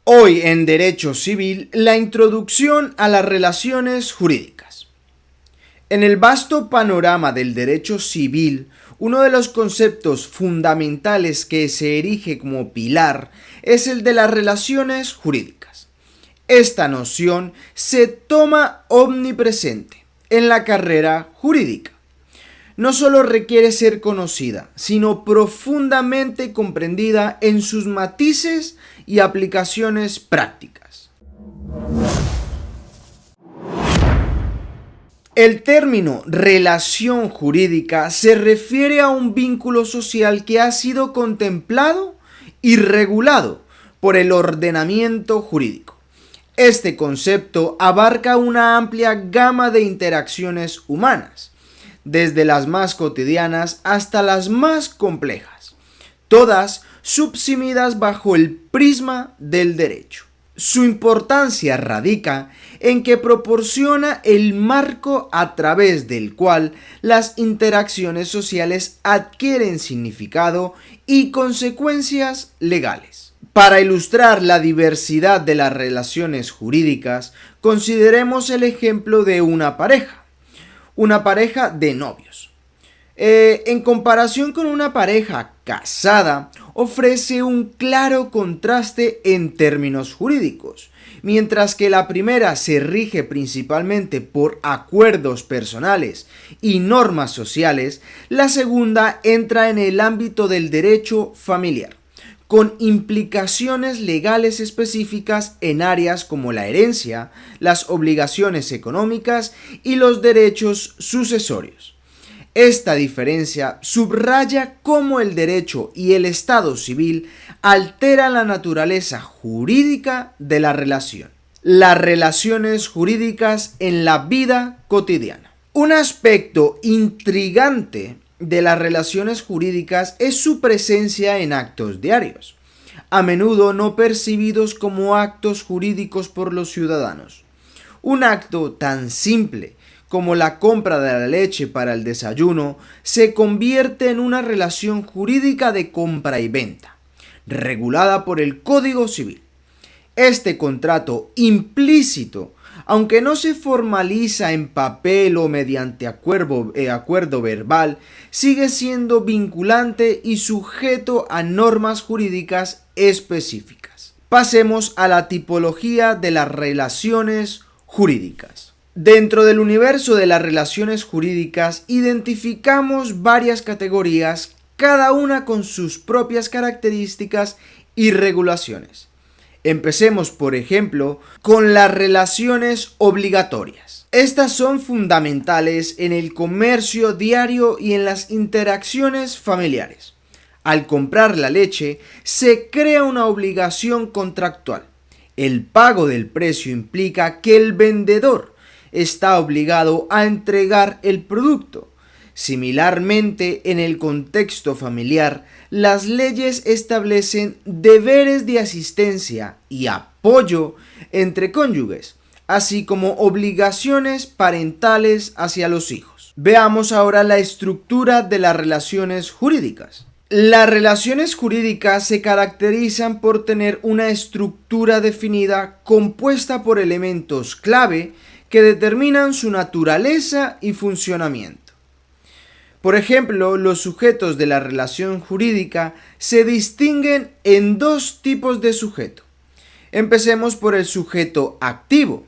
Hoy en Derecho Civil, la introducción a las relaciones jurídicas. En el vasto panorama del derecho civil, uno de los conceptos fundamentales que se erige como pilar es el de las relaciones jurídicas. Esta noción se toma omnipresente en la carrera jurídica. No solo requiere ser conocida, sino profundamente comprendida en sus matices y aplicaciones prácticas. El término relación jurídica se refiere a un vínculo social que ha sido contemplado y regulado por el ordenamiento jurídico. Este concepto abarca una amplia gama de interacciones humanas, desde las más cotidianas hasta las más complejas, todas subsumidas bajo el prisma del derecho. Su importancia radica en que proporciona el marco a través del cual las interacciones sociales adquieren significado y consecuencias legales. Para ilustrar la diversidad de las relaciones jurídicas, consideremos el ejemplo de una pareja de novios. En comparación con una pareja casada, ofrece un claro contraste en términos jurídicos. Mientras que la primera se rige principalmente por acuerdos personales y normas sociales, la segunda entra en el ámbito del derecho familiar, con implicaciones legales específicas en áreas como la herencia, las obligaciones económicas y los derechos sucesorios. Esta diferencia subraya cómo el derecho y el Estado civil alteran la naturaleza jurídica de la relación. Las relaciones jurídicas en la vida cotidiana. Un aspecto intrigante de las relaciones jurídicas es su presencia en actos diarios, a menudo no percibidos como actos jurídicos por los ciudadanos. Un acto tan simple como la compra de la leche para el desayuno se convierte en una relación jurídica de compra y venta, regulada por el Código Civil. Este contrato implícito, aunque no se formaliza en papel o mediante acuerdo verbal, sigue siendo vinculante y sujeto a normas jurídicas específicas. Pasemos a la tipología de las relaciones jurídicas. Dentro del universo de las relaciones jurídicas identificamos varias categorías, cada una con sus propias características y regulaciones. Empecemos, por ejemplo, con las relaciones obligatorias. Estas son fundamentales en el comercio diario y en las interacciones familiares. Al comprar la leche, se crea una obligación contractual. El pago del precio implica que el vendedor está obligado a entregar el producto. Similarmente, en el contexto familiar, las leyes establecen deberes de asistencia y apoyo entre cónyuges, así como obligaciones parentales hacia los hijos. Veamos ahora la estructura de las relaciones jurídicas. Las relaciones jurídicas se caracterizan por tener una estructura definida compuesta por elementos clave que determinan su naturaleza y funcionamiento. Por ejemplo, los sujetos de la relación jurídica se distinguen en dos tipos de sujeto. Empecemos por el sujeto activo.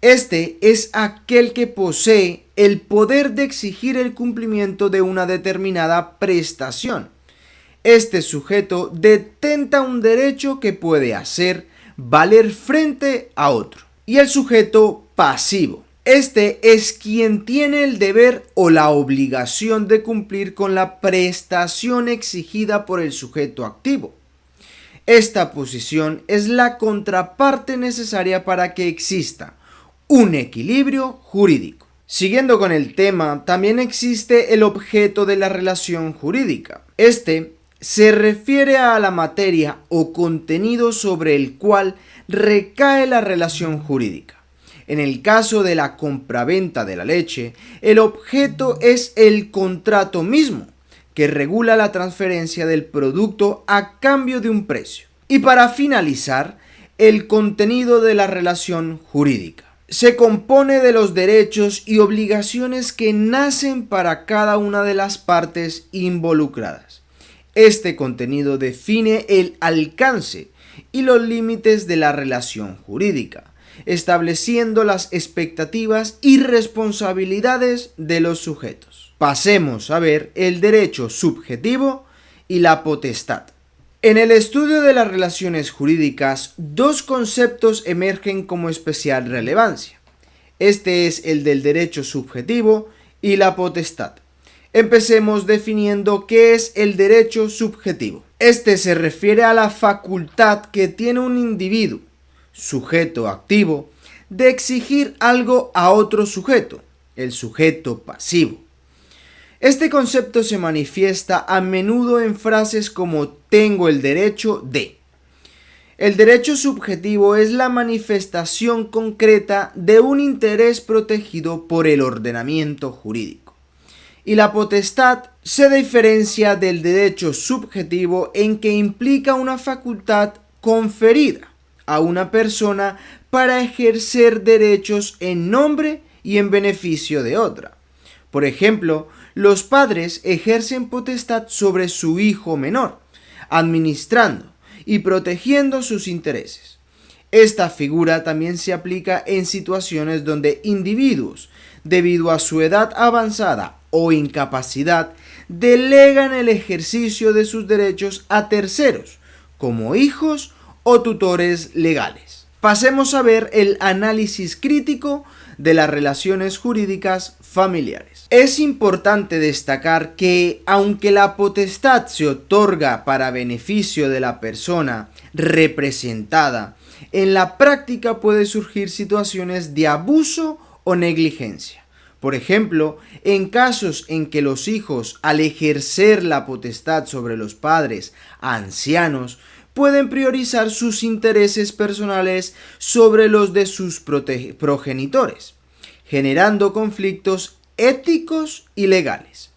Este es aquel que posee el poder de exigir el cumplimiento de una determinada prestación. Este sujeto detenta un derecho que puede hacer valer frente a otro. Y el sujeto pasivo. Este es quien tiene el deber o la obligación de cumplir con la prestación exigida por el sujeto activo. Esta posición es la contraparte necesaria para que exista un equilibrio jurídico. Siguiendo con el tema, también existe el objeto de la relación jurídica. Este se refiere a la materia o contenido sobre el cual recae la relación jurídica. En el caso de la compraventa de la leche, el objeto es el contrato mismo, que regula la transferencia del producto a cambio de un precio. Y para finalizar, El contenido de la relación jurídica se compone de los derechos y obligaciones que nacen para cada una de las partes involucradas. Este contenido define el alcance y los límites de la relación jurídica, estableciendo las expectativas y responsabilidades de los sujetos. Pasemos a ver el derecho subjetivo y la potestad. En el estudio de las relaciones jurídicas, dos conceptos emergen como especial relevancia. Este es el del derecho subjetivo y la potestad. Empecemos definiendo qué es el derecho subjetivo. Este se refiere a la facultad que tiene un individuo, sujeto activo, de exigir algo a otro sujeto, el sujeto pasivo. Este concepto se manifiesta a menudo en frases como tengo el derecho de. El derecho subjetivo es la manifestación concreta de un interés protegido por el ordenamiento jurídico. Y la potestad se diferencia del derecho subjetivo en que implica una facultad conferida a una persona para ejercer derechos en nombre y en beneficio de otra. Por ejemplo, los padres ejercen potestad sobre su hijo menor, administrando y protegiendo sus intereses. Esta figura también se aplica en situaciones donde individuos, debido a su edad avanzada o incapacidad, delegan el ejercicio de sus derechos a terceros, como hijos o tutores legales. Pasemos a ver el análisis crítico de las relaciones jurídicas familiares. Es importante destacar que, aunque la potestad se otorga para beneficio de la persona representada, en la práctica puede surgir situaciones de abuso o negligencia. Por ejemplo, en casos en que los hijos, al ejercer la potestad sobre los padres ancianos, pueden priorizar sus intereses personales sobre los de sus progenitores, generando conflictos éticos y legales.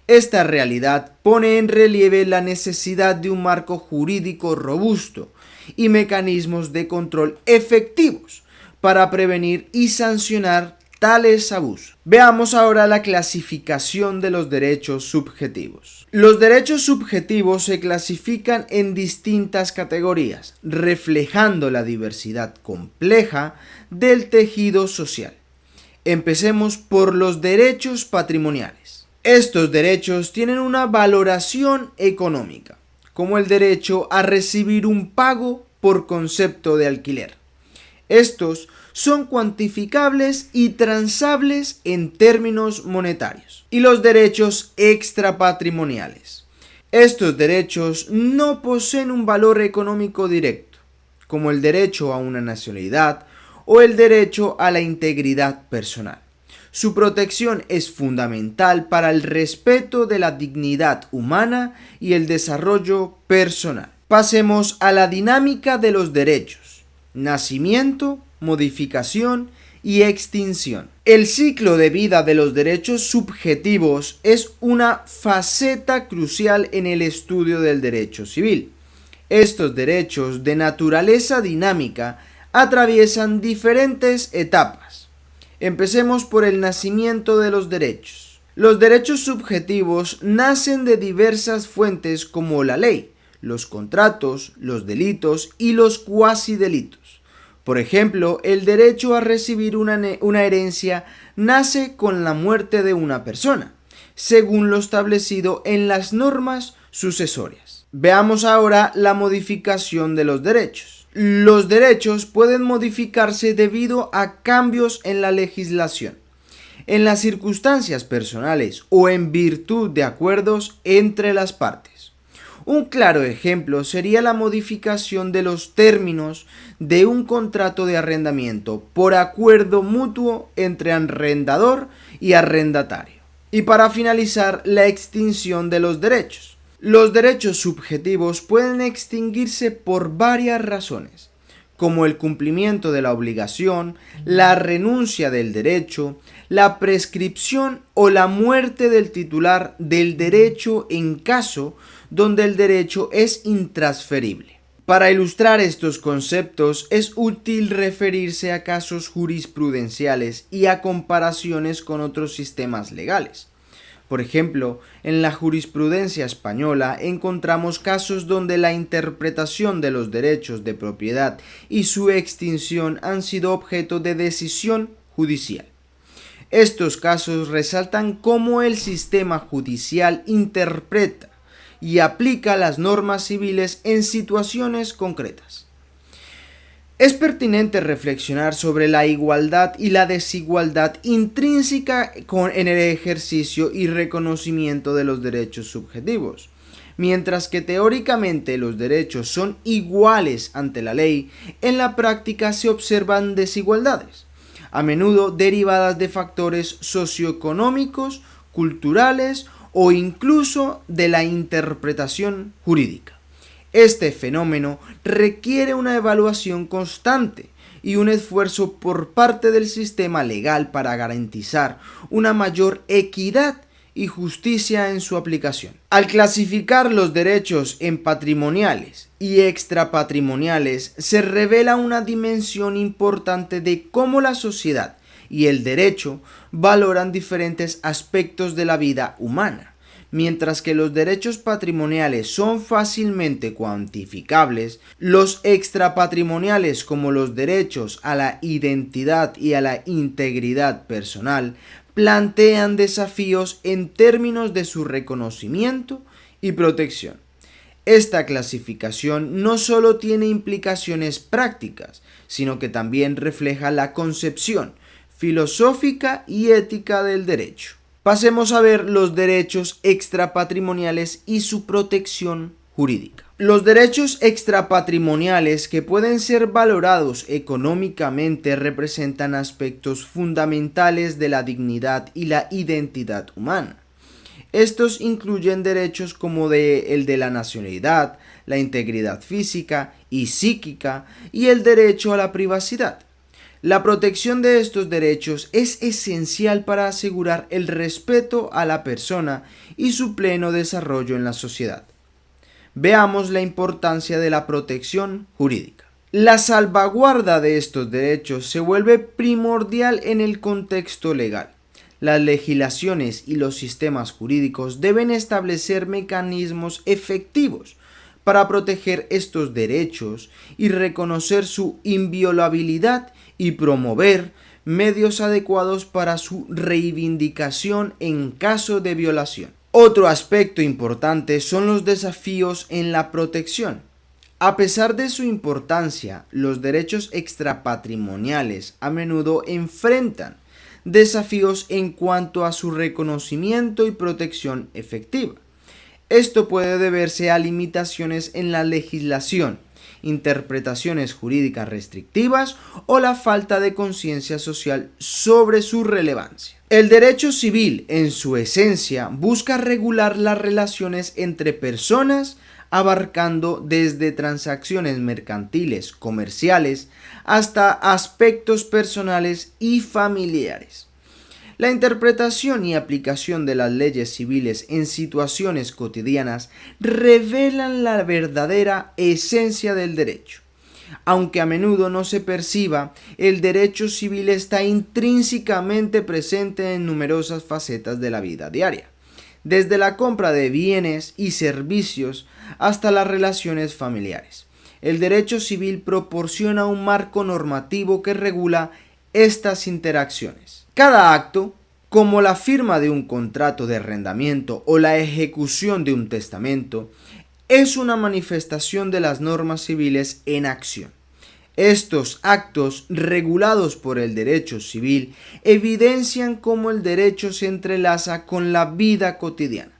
Esta realidad pone en relieve la necesidad de un marco jurídico robusto y mecanismos de control efectivos para prevenir y sancionar tales abusos. Veamos ahora la clasificación de los derechos subjetivos. Los derechos subjetivos se clasifican en distintas categorías, reflejando la diversidad compleja del tejido social. Empecemos por los derechos patrimoniales. Estos derechos tienen una valoración económica, como el derecho a recibir un pago por concepto de alquiler. Estos son cuantificables y transables en términos monetarios. Y los derechos extrapatrimoniales. Estos derechos no poseen un valor económico directo, como el derecho a una nacionalidad o el derecho a la integridad personal. Su protección es fundamental para el respeto de la dignidad humana y el desarrollo personal. Pasemos a la dinámica de los derechos: nacimiento, modificación y extinción. El ciclo de vida de los derechos subjetivos es una faceta crucial en el estudio del derecho civil. Estos derechos de naturaleza dinámica atraviesan diferentes etapas. Empecemos por el nacimiento de los derechos. Los derechos subjetivos nacen de diversas fuentes como la ley, los contratos, los delitos y los cuasidelitos. Por ejemplo, el derecho a recibir una herencia nace con la muerte de una persona, según lo establecido en las normas sucesorias. Veamos ahora la modificación de los derechos. Los derechos pueden modificarse debido a cambios en la legislación, en las circunstancias personales o en virtud de acuerdos entre las partes. Un claro ejemplo sería la modificación de los términos de un contrato de arrendamiento por acuerdo mutuo entre arrendador y arrendatario. Y para finalizar, la extinción de los derechos. Los derechos subjetivos pueden extinguirse por varias razones, como el cumplimiento de la obligación, la renuncia del derecho, la prescripción o la muerte del titular del derecho en caso donde el derecho es intransferible. Para ilustrar estos conceptos es útil referirse a casos jurisprudenciales y a comparaciones con otros sistemas legales. Por ejemplo, en la jurisprudencia española encontramos casos donde la interpretación de los derechos de propiedad y su extinción han sido objeto de decisión judicial. Estos casos resaltan cómo el sistema judicial interpreta y aplica las normas civiles en situaciones concretas. Es pertinente reflexionar sobre la igualdad y la desigualdad intrínseca en el ejercicio y reconocimiento de los derechos subjetivos. Mientras que teóricamente los derechos son iguales ante la ley, en la práctica se observan desigualdades, a menudo derivadas de factores socioeconómicos, culturales o incluso de la interpretación jurídica. Este fenómeno requiere una evaluación constante y un esfuerzo por parte del sistema legal para garantizar una mayor equidad y justicia en su aplicación. Al clasificar los derechos en patrimoniales y extrapatrimoniales, se revela una dimensión importante de cómo la sociedad y el derecho valoran diferentes aspectos de la vida humana. Mientras que los derechos patrimoniales son fácilmente cuantificables, los extrapatrimoniales, como los derechos a la identidad y a la integridad personal, plantean desafíos en términos de su reconocimiento y protección. Esta clasificación no solo tiene implicaciones prácticas, sino que también refleja la concepción filosófica y ética del derecho. Pasemos a ver los derechos extrapatrimoniales y su protección jurídica. Los derechos extrapatrimoniales que pueden ser valorados económicamente representan aspectos fundamentales de la dignidad y la identidad humana. Estos incluyen derechos como el de la nacionalidad, la integridad física y psíquica y el derecho a la privacidad. La protección de estos derechos es esencial para asegurar el respeto a la persona y su pleno desarrollo en la sociedad. Veamos la importancia de la protección jurídica. La salvaguarda de estos derechos se vuelve primordial en el contexto legal. Las legislaciones y los sistemas jurídicos deben establecer mecanismos efectivos para proteger estos derechos y reconocer su inviolabilidad y promover medios adecuados para su reivindicación en caso de violación. Otro aspecto importante son los desafíos en la protección. A pesar de su importancia, los derechos extrapatrimoniales a menudo enfrentan desafíos en cuanto a su reconocimiento y protección efectiva. Esto puede deberse a limitaciones en la legislación, interpretaciones jurídicas restrictivas o la falta de conciencia social sobre su relevancia. El derecho civil, en su esencia, busca regular las relaciones entre personas, abarcando desde transacciones mercantiles, comerciales, hasta aspectos personales y familiares. La interpretación y aplicación de las leyes civiles en situaciones cotidianas revelan la verdadera esencia del derecho. Aunque a menudo no se perciba, el derecho civil está intrínsecamente presente en numerosas facetas de la vida diaria, desde la compra de bienes y servicios hasta las relaciones familiares. El derecho civil proporciona un marco normativo que regula estas interacciones. Cada acto, como la firma de un contrato de arrendamiento o la ejecución de un testamento, es una manifestación de las normas civiles en acción. Estos actos, regulados por el derecho civil, evidencian cómo el derecho se entrelaza con la vida cotidiana,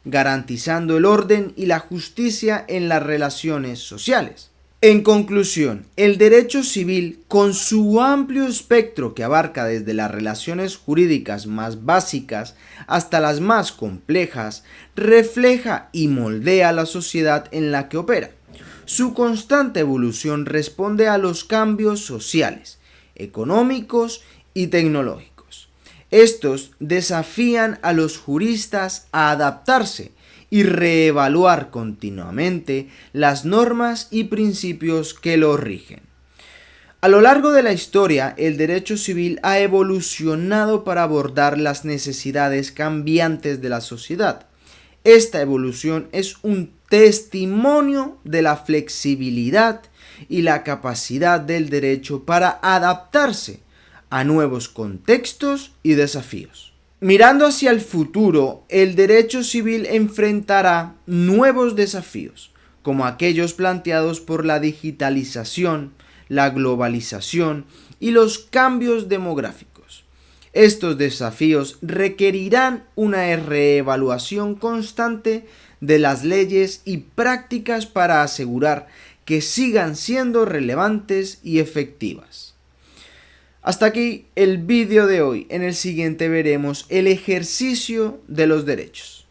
garantizando el orden y la justicia en las relaciones sociales. En conclusión, el derecho civil, con su amplio espectro que abarca desde las relaciones jurídicas más básicas hasta las más complejas, refleja y moldea la sociedad en la que opera. Su constante evolución responde a los cambios sociales, económicos y tecnológicos. Estos desafían a los juristas a adaptarse y reevaluar continuamente las normas y principios que lo rigen. A lo largo de la historia, el derecho civil ha evolucionado para abordar las necesidades cambiantes de la sociedad. Esta evolución es un testimonio de la flexibilidad y la capacidad del derecho para adaptarse a nuevos contextos y desafíos. Mirando hacia el futuro, el derecho civil enfrentará nuevos desafíos, como aquellos planteados por la digitalización, la globalización y los cambios demográficos. Estos desafíos requerirán una reevaluación constante de las leyes y prácticas para asegurar que sigan siendo relevantes y efectivas. Hasta aquí el vídeo de hoy. En el siguiente veremos el ejercicio de los derechos.